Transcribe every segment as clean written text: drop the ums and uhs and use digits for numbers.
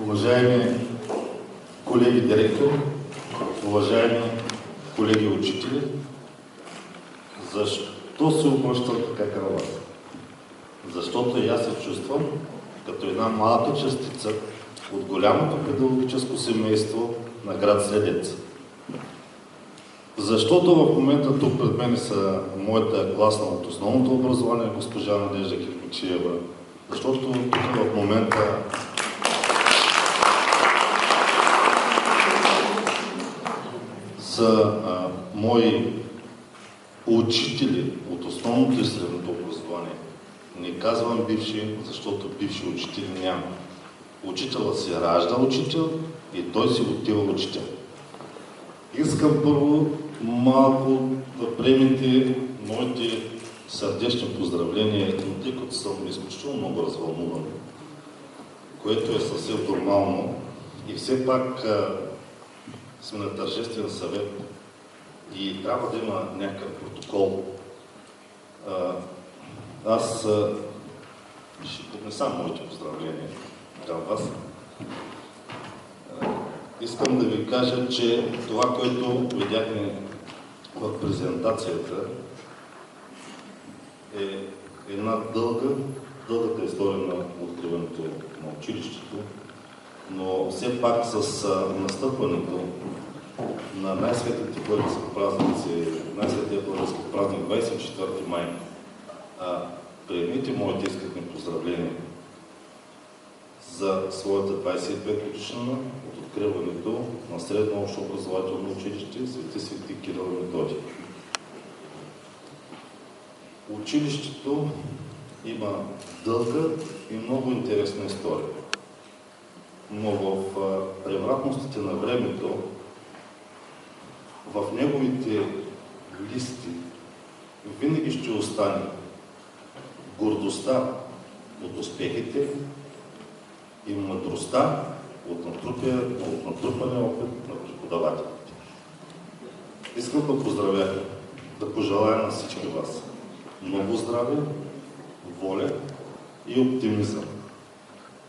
Уважаеми колеги директори, уважаеми колеги учители, защо се обръщам така към вас? Защото и аз се чувствам като една малка частица от голямото педагогическо семейство на град Средец. Защото в момента тук пред мен са моята класна от основното образование, госпожа Надежда Кирпичиева. Защото тук в момента са мои учители от основното и средното образование. Не казвам бивши, защото бивши учители няма. Учителът се ражда учител и той си отива учител. Искам първо малко да приемете моите сърдечни поздравления, тъй като съм изключително много развълнуван, което е съвсем нормално и все пак сме на тържествен съвет и трябва да има някакъв протокол. Аз ще поднесам моите поздравления към вас. Искам да ви кажа, че това, което видяхме в презентацията, е една дългата история на откриването на училището, но все пак с настъпването на най-светлите български празници, най-светлия български празник 24 май, приемите моите искрени поздравления за своята 25 годишнина от откриването на средно общо образователно училище Свети Кирил и Методий. Училището има дълга и много интересна история. Но в превратностите на времето, в неговите листи винаги ще остане гордостта от успехите и мъдростта от натрупания опит на преподавателите. Искам да поздравя, да пожелая на всички вас много здраве, воля и оптимизъм.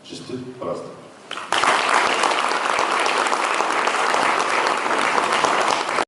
Честит празник!